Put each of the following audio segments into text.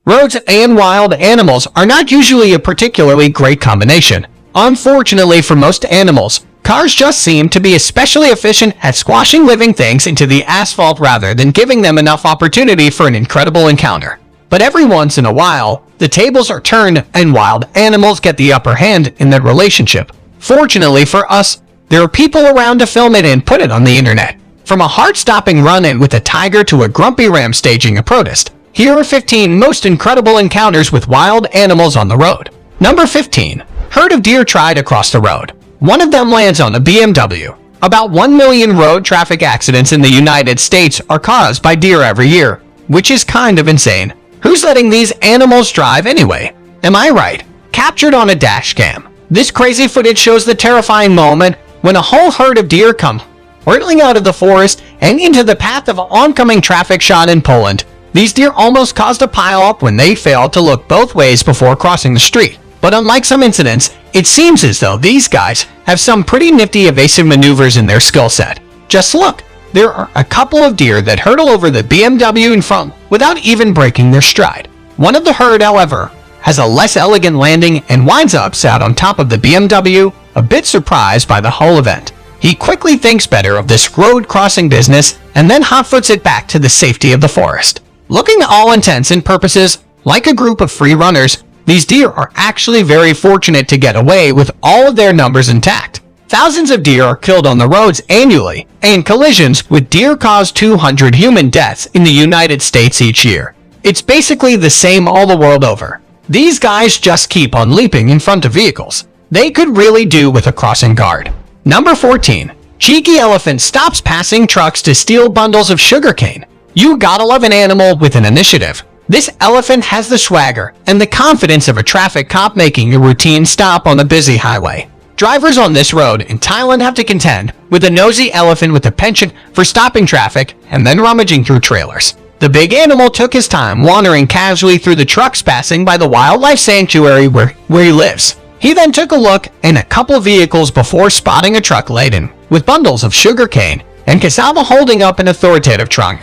Roads and wild animals are not usually a particularly great combination. Unfortunately for most animals, cars just seem to be especially efficient at squashing living things into the asphalt rather than giving them enough opportunity for an incredible encounter. But every once in a while, the tables are turned and wild animals get the upper hand in that relationship. Fortunately for us, there are people around to film it and put it on the internet. From a heart-stopping run-in with a tiger to a grumpy ram staging a protest, here are 15 most incredible encounters with wild animals on the road. Number 15. Herd of deer tried across the road. One of them lands on a BMW. About 1 million road traffic accidents in the United States are caused by deer every year, which is kind of insane. Who's letting these animals drive anyway? Am I right? Captured on a dash cam. This crazy footage shows the terrifying moment when a whole herd of deer come hurtling out of the forest and into the path of an oncoming traffic shot in Poland. These deer almost caused a pile-up when they failed to look both ways before crossing the street. But unlike some incidents, it seems as though these guys have some pretty nifty evasive maneuvers in their skill set. Just look, there are a couple of deer that hurtle over the BMW in front without even breaking their stride. One of the herd, however, has a less elegant landing and winds up sat on top of the BMW, a bit surprised by the whole event. He quickly thinks better of this road crossing business and then hotfoots it back to the safety of the forest. Looking to all intents and purposes like a group of free runners, these deer are actually very fortunate to get away with all of their numbers intact. Thousands of deer are killed on the roads annually, and collisions with deer cause 200 human deaths in the United States each year. It's basically the same all the world over. These guys just keep on leaping in front of vehicles. They could really do with a crossing guard. Number 14. Cheeky elephant stops passing trucks to steal bundles of sugarcane. You gotta love an animal with an initiative. This elephant has the swagger and the confidence of a traffic cop making a routine stop on a busy highway. Drivers on this road in Thailand have to contend with a nosy elephant with a penchant for stopping traffic and then rummaging through trailers. The big animal took his time wandering casually through the trucks passing by the wildlife sanctuary where he lives. He then took a look in a couple of vehicles before spotting a truck laden with bundles of sugarcane and cassava holding up an authoritative trunk.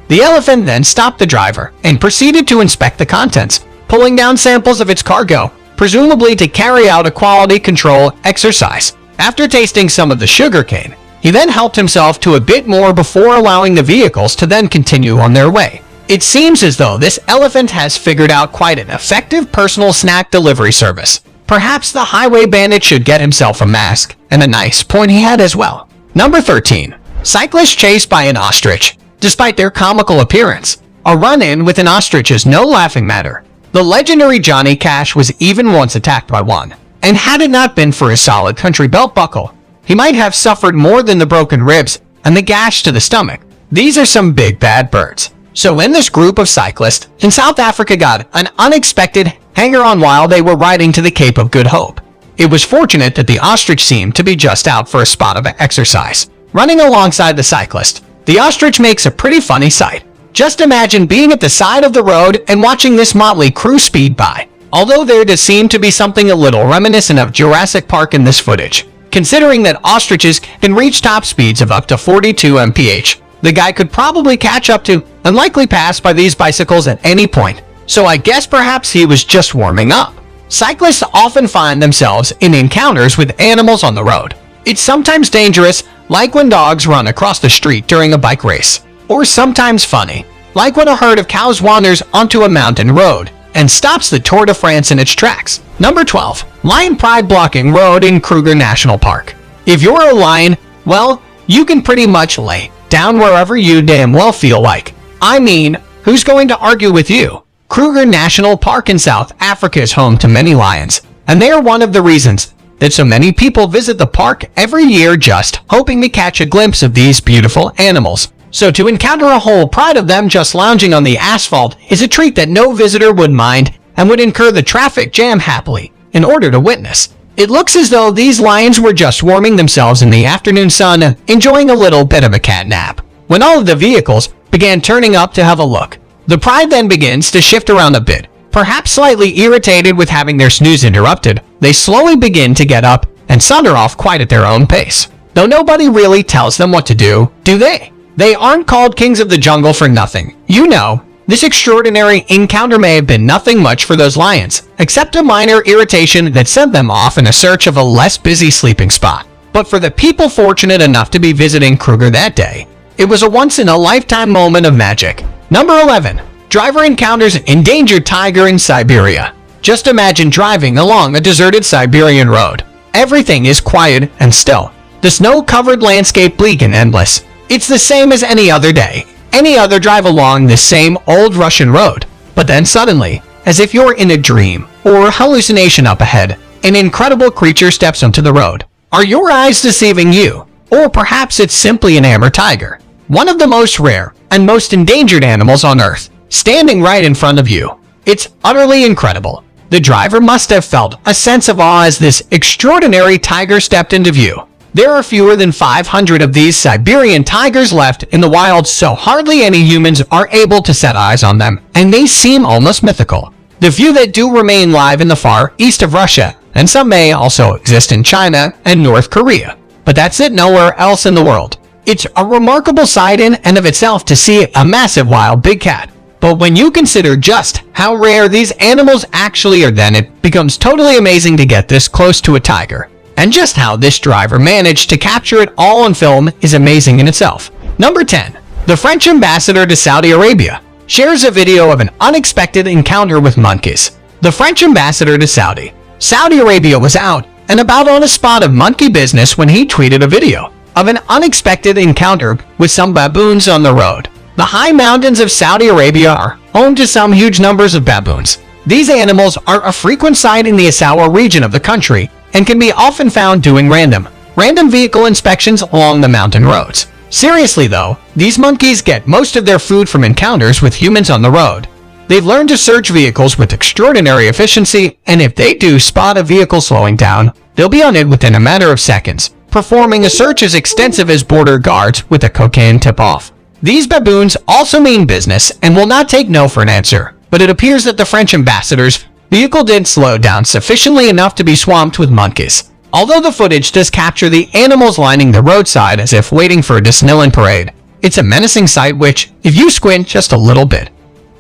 The elephant then stopped the driver and proceeded to inspect the contents, pulling down samples of its cargo, presumably to carry out a quality control exercise. After tasting some of the sugarcane, he then helped himself to a bit more before allowing the vehicles to then continue on their way. It seems as though this elephant has figured out quite an effective personal snack delivery service. Perhaps the highway bandit should get himself a mask and a nice pointy hat as well. Number 13. Cyclist chased by an ostrich. Despite their comical appearance, a run-in with an ostrich is no laughing matter. The legendary Johnny Cash was even once attacked by one, and had it not been for his solid country belt buckle, he might have suffered more than the broken ribs and the gash to the stomach. These are some big bad birds. So when this group of cyclists in South Africa got an unexpected hanger-on while they were riding to the Cape of Good Hope, it was fortunate that the ostrich seemed to be just out for a spot of exercise. Running alongside the cyclist, the ostrich makes a pretty funny sight. Just imagine being at the side of the road and watching this motley crew speed by. Although there does seem to be something a little reminiscent of Jurassic Park in this footage. Considering that ostriches can reach top speeds of up to 42 mph, the guy could probably catch up to and likely pass by these bicycles at any point. So I guess perhaps he was just warming up. Cyclists often find themselves in encounters with animals on the road. It's sometimes dangerous, like when dogs run across the street during a bike race. Or sometimes funny, like when a herd of cows wanders onto a mountain road and stops the Tour de France in its tracks. Number 12. Lion pride blocking road in Kruger National Park. If you're a lion, well, you can pretty much lay down wherever you damn well feel like. I mean, who's going to argue with you? Kruger National Park in South Africa is home to many lions, and they are one of the reasons that so many people visit the park every year just hoping to catch a glimpse of these beautiful animals. So to encounter a whole pride of them just lounging on the asphalt is a treat that no visitor would mind and would incur the traffic jam happily in order to witness. It looks as though these lions were just warming themselves in the afternoon sun, enjoying a little bit of a cat nap. When all of the vehicles began turning up to have a look, the pride then begins to shift around a bit. Perhaps slightly irritated with having their snooze interrupted, they slowly begin to get up and saunter off quite at their own pace. Though nobody really tells them what to do, do they? They aren't called kings of the jungle for nothing. You know, This extraordinary encounter may have been nothing much for those lions, except a minor irritation that sent them off in a search of a less busy sleeping spot. But for the people fortunate enough to be visiting Kruger that day, it was a once-in-a-lifetime moment of magic. Number 11. Driver encounters endangered tiger in Siberia. Just imagine driving along a deserted Siberian road. Everything is quiet and still. The snow-covered landscape bleak and endless. It's the same as any other day, any other drive along this same old Russian road. But then suddenly, as if you're in a dream or hallucination up ahead, an incredible creature steps onto the road. Are your eyes deceiving you? Or perhaps it's simply an amber tiger, one of the most rare and most endangered animals on Earth, standing right in front of you. It's utterly incredible. The driver must have felt a sense of awe as this extraordinary tiger stepped into view. There are fewer than 500 of these Siberian tigers left in the wild, so hardly any humans are able to set eyes on them, and they seem almost mythical. The few that do remain live in the far east of Russia, and some may also exist in China and North Korea. But that's it, nowhere else in the world. It's a remarkable sight in and of itself to see a massive wild big cat. But when you consider just how rare these animals actually are, then it becomes totally amazing to get this close to a tiger. And just how this driver managed to capture it all on film is amazing in itself. Number 10. The French ambassador to Saudi Arabia shares a video of an unexpected encounter with monkeys. The French ambassador to Saudi Arabia was out and about on a spot of monkey business when he tweeted a video of an unexpected encounter with some baboons on the road. The high mountains of Saudi Arabia are home to some huge numbers of baboons. These animals are a frequent sight in the Asawa region of the country and can be often found doing random vehicle inspections along the mountain roads. Seriously though, these monkeys get most of their food from encounters with humans on the road. They've learned to search vehicles with extraordinary efficiency, and if they do spot a vehicle slowing down, they'll be on it within a matter of seconds, performing a search as extensive as border guards with a cocaine tip-off. These baboons also mean business and will not take no for an answer, but it appears that the French ambassador's vehicle did slow down sufficiently enough to be swamped with monkeys. Although the footage does capture the animals lining the roadside as if waiting for a Disneyland parade, it's a menacing sight which, if you squint just a little bit,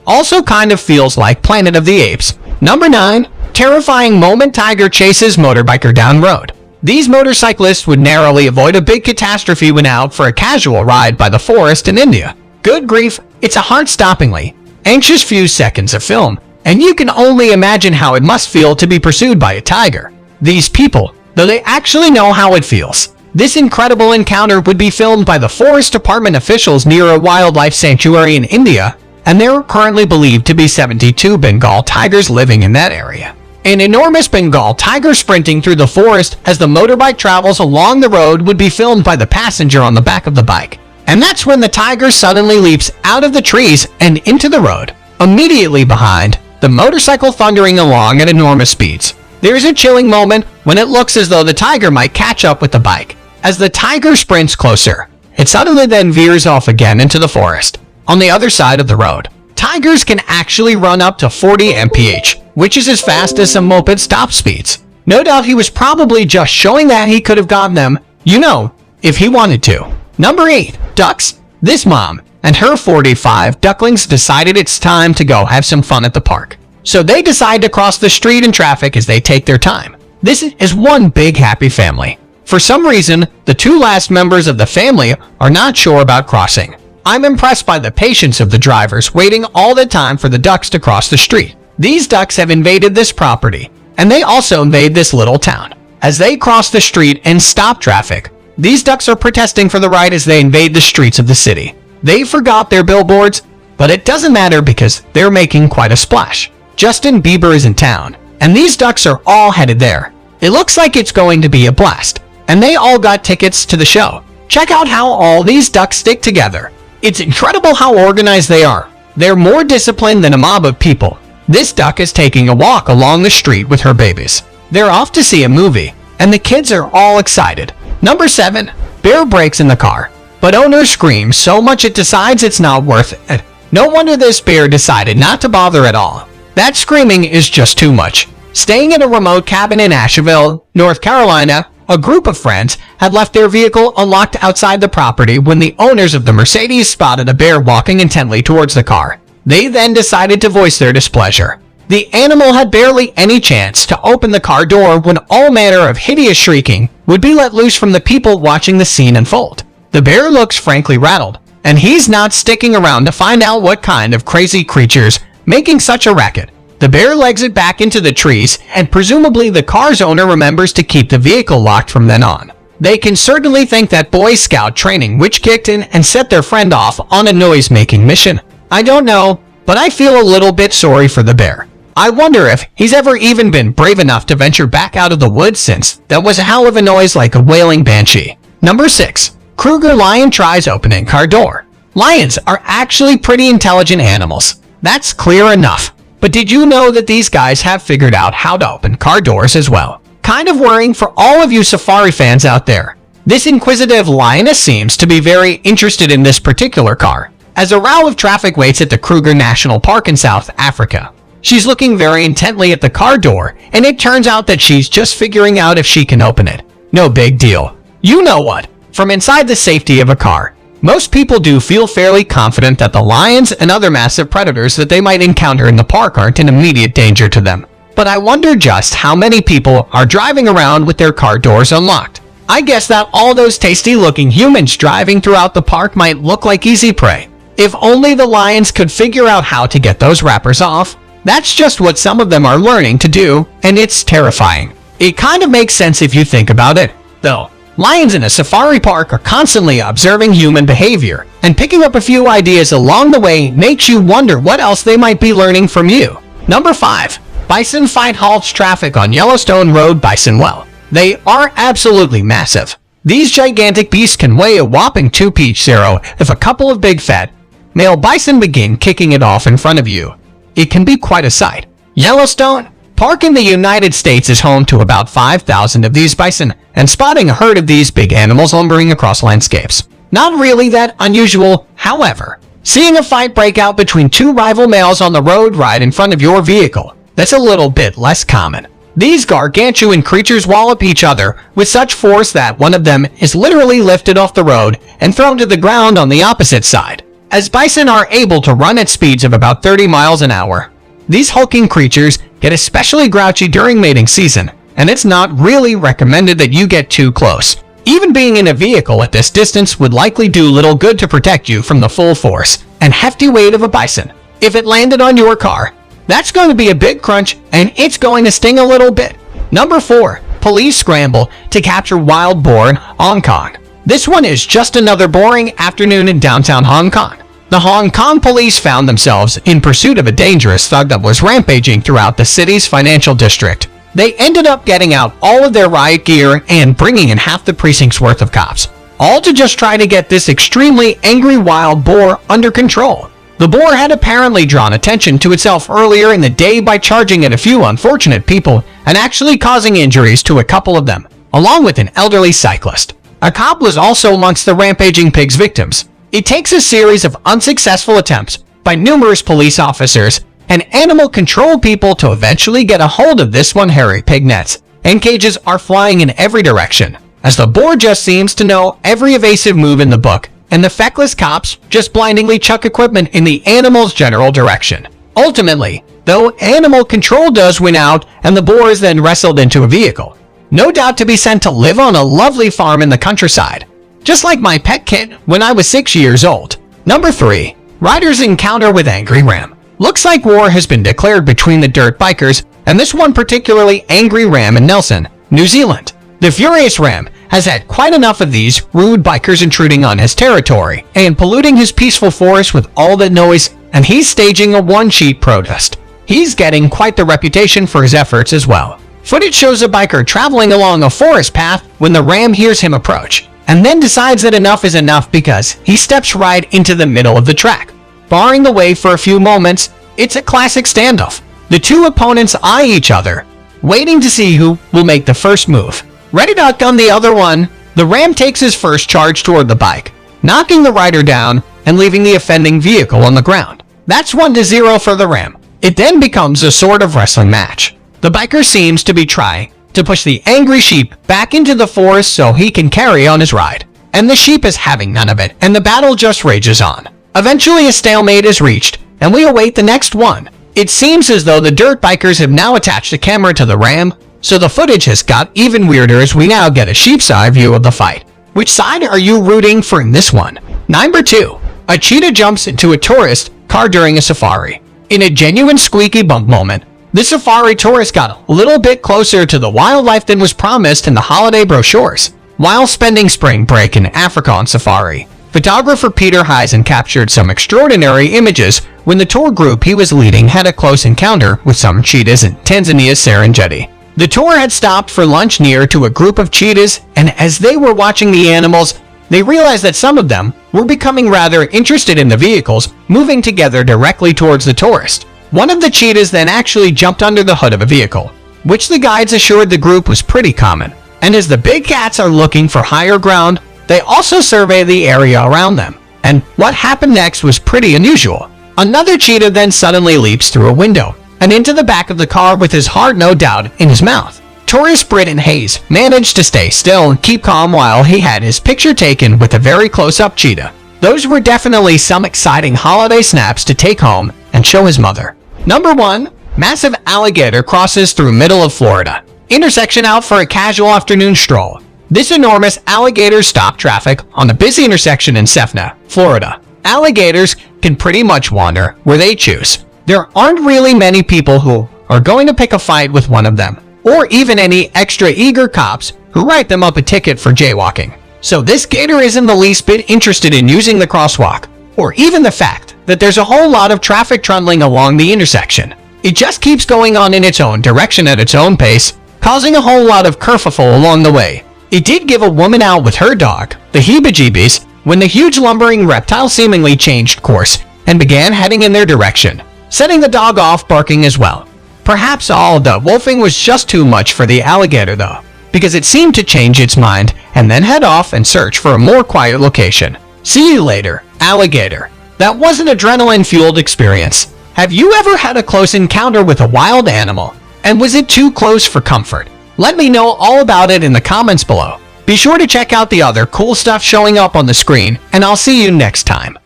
also kind of feels like Planet of the Apes. Number 9. Terrifying moment tiger chases motorbiker down road. These motorcyclists would narrowly avoid a big catastrophe when out for a casual ride by the forest in India. Good grief, it's a heart-stoppingly anxious few seconds of film, and you can only imagine how it must feel to be pursued by a tiger. These people, though they actually know how it feels. This incredible encounter would be filmed by the Forest Department officials near a wildlife sanctuary in India, and there are currently believed to be 72 Bengal tigers living in that area. An enormous Bengal tiger sprinting through the forest as the motorbike travels along the road would be filmed by the passenger on the back of the bike. And that's when the tiger suddenly leaps out of the trees and into the road. Immediately behind, the motorcycle thundering along at enormous speeds. There's a chilling moment when it looks as though the tiger might catch up with the bike. As the tiger sprints closer, it suddenly then veers off again into the forest. On the other side of the road, tigers can actually run up to 40 mph, which is as fast as some moped stop speeds. No doubt he was probably just showing that he could have gotten them, if he wanted to. Number 8. Ducks. This mom and her 45 ducklings decided it's time to go have some fun at the park. So they decide to cross the street in traffic as they take their time. This is one big happy family. For some reason, the two last members of the family are not sure about crossing. I'm impressed by the patience of the drivers waiting all the time for the ducks to cross the street. These ducks have invaded this property, and they also invade this little town. As they cross the street and stop traffic, these ducks are protesting for the right as they invade the streets of the city. They forgot their billboards, but it doesn't matter because they're making quite a splash. Justin Bieber is in town, and these ducks are all headed there. It looks like it's going to be a blast, and they all got tickets to the show. Check out how all these ducks stick together. It's incredible how organized they are. They're more disciplined than a mob of people. This duck is taking a walk along the street with her babies. They're off to see a movie, and the kids are all excited. Number 7. Bear breaks in the car, but owner screams so much it decides it's not worth it. No wonder this bear decided not to bother at all. That screaming is just too much. Staying in a remote cabin in Asheville, North Carolina, a group of friends had left their vehicle unlocked outside the property when the owners of the Mercedes spotted a bear walking intently towards the car. They then decided to voice their displeasure. The animal had barely any chance to open the car door when all manner of hideous shrieking would be let loose from the people watching the scene unfold. The bear looks frankly rattled, and he's not sticking around to find out what kind of crazy creatures making such a racket. The bear legs it back into the trees, and presumably the car's owner remembers to keep the vehicle locked from then on. They can certainly thank that Boy Scout training which kicked in and set their friend off on a noise-making mission. I don't know, but I feel a little bit sorry for the bear. I wonder if he's ever even been brave enough to venture back out of the woods since that was a hell of a noise like a wailing banshee. Number 6. Kruger lion tries opening car door. Lions are actually pretty intelligent animals. That's clear enough. But did you know that these guys have figured out how to open car doors as well? Kind of worrying for all of you safari fans out there. This inquisitive lioness seems to be very interested in this particular car, as a row of traffic waits at the Kruger National Park in South Africa. She's looking very intently at the car door, and it turns out that she's just figuring out if she can open it. No big deal. You know what? From inside the safety of a car, most people do feel fairly confident that the lions and other massive predators that they might encounter in the park aren't in immediate danger to them. But I wonder just how many people are driving around with their car doors unlocked. I guess that all those tasty-looking humans driving throughout the park might look like easy prey. If only the lions could figure out how to get those wrappers off. That's just what some of them are learning to do, and it's terrifying. It kind of makes sense if you think about it, though. Lions in a safari park are constantly observing human behavior, and picking up a few ideas along the way makes you wonder what else they might be learning from you. Number 5. Bison fight halts traffic on Yellowstone Road. Bison, well, they are absolutely massive. These gigantic beasts can weigh a whopping 2.0 if a couple of big fat male bison begin kicking it off in front of you. It can be quite a sight. Yellowstone Park in the United States is home to about 5,000 of these bison, and spotting a herd of these big animals lumbering across landscapes. Not really that unusual, however. Seeing a fight break out between two rival males on the road right in front of your vehicle, that's a little bit less common. These gargantuan creatures wallop each other with such force that one of them is literally lifted off the road and thrown to the ground on the opposite side. As bison are able to run at speeds of about 30 miles an hour, these hulking creatures get especially grouchy during mating season, and it's not really recommended that you get too close. Even being in a vehicle at this distance would likely do little good to protect you from the full force and hefty weight of a bison. If it landed on your car, that's going to be a big crunch, and it's going to sting a little bit. Number 4. Police scramble to capture wild boar in Hong Kong. This one is just another boring afternoon in downtown Hong Kong. The Hong Kong police found themselves in pursuit of a dangerous thug that was rampaging throughout the city's financial district. They ended up getting out all of their riot gear and bringing in half the precinct's worth of cops, all to just try to get this extremely angry wild boar under control. The boar had apparently drawn attention to itself earlier in the day by charging at a few unfortunate people and actually causing injuries to a couple of them, along with an elderly cyclist. A cop was also amongst the rampaging pig's victims. It takes a series of unsuccessful attempts by numerous police officers and animal control people to eventually get a hold of this one. Hairy pig nets and cages are flying in every direction, as the boar just seems to know every evasive move in the book, and the feckless cops just blindingly chuck equipment in the animal's general direction. Ultimately, though, animal control does win out, and the boar is then wrestled into a vehicle, no doubt to be sent to live on a lovely farm in the countryside, just like my pet kit when I was 6 years old. Number 3. Riders encounter with angry ram. Looks like war has been declared between the dirt bikers and this one particularly angry ram in Nelson, New Zealand. The furious ram has had quite enough of these rude bikers intruding on his territory and polluting his peaceful forest with all that noise, and he's staging a one-sheet protest. He's getting quite the reputation for his efforts as well. Footage shows a biker traveling along a forest path when the ram hears him approach, and then decides that enough is enough because he steps right into the middle of the track, barring the way for a few moments. It's a classic standoff. The two opponents eye each other, waiting to see who will make the first move. Ready to outgun the other one, the ram takes his first charge toward the bike, knocking the rider down and leaving the offending vehicle on the ground. That's 1-0 for the ram. It then becomes a sort of wrestling match. The biker seems to be trying to push the angry sheep back into the forest so he can carry on his ride, and the sheep is having none of it, and the battle just rages on. Eventually a stalemate is reached, and we await the next one. It seems as though the dirt bikers have now attached a camera to the ram, so the footage has got even weirder as we now get a sheep's eye view of the fight. Which side are you rooting for in this one? Number 2. A cheetah jumps into a tourist car during a safari. In a genuine squeaky bump moment, the safari tourist got a little bit closer to the wildlife than was promised in the holiday brochures. While spending spring break in Africa on safari, photographer Peter Heisen captured some extraordinary images when the tour group he was leading had a close encounter with some cheetahs in Tanzania's Serengeti. The tour had stopped for lunch near to a group of cheetahs, and as they were watching the animals, they realized that some of them were becoming rather interested in the vehicles moving together directly towards the tourist. One of the cheetahs then actually jumped under the hood of a vehicle, which the guides assured the group was pretty common. And as the big cats are looking for higher ground, they also survey the area around them. And what happened next was pretty unusual. Another cheetah then suddenly leaps through a window and into the back of the car with his heart no doubt in his mouth. Tourist Britton Hayes managed to stay still and keep calm while he had his picture taken with a very close-up cheetah. Those were definitely some exciting holiday snaps to take home and show his mother. Number 1. Massive alligator crosses through middle of Florida. Intersection out for a casual afternoon stroll. This enormous alligator stopped traffic on a busy intersection in Sefna, Florida. Alligators can pretty much wander where they choose. There aren't really many people who are going to pick a fight with one of them, or even any extra eager cops who write them up a ticket for jaywalking. So this gator isn't the least bit interested in using the crosswalk, or even the fact that there's a whole lot of traffic trundling along the intersection. It just keeps going on in its own direction at its own pace, causing a whole lot of kerfuffle along the way. It did give a woman out with her dog the heebie-jeebies when the huge lumbering reptile seemingly changed course and began heading in their direction, setting the dog off barking as well. Perhaps all the wolfing was just too much for the alligator though, because it seemed to change its mind and then head off and search for a more quiet location. See you later, alligator. That was an adrenaline-fueled experience. Have you ever had a close encounter with a wild animal? And was it too close for comfort? Let me know all about it in the comments below. Be sure to check out the other cool stuff showing up on the screen, and I'll see you next time.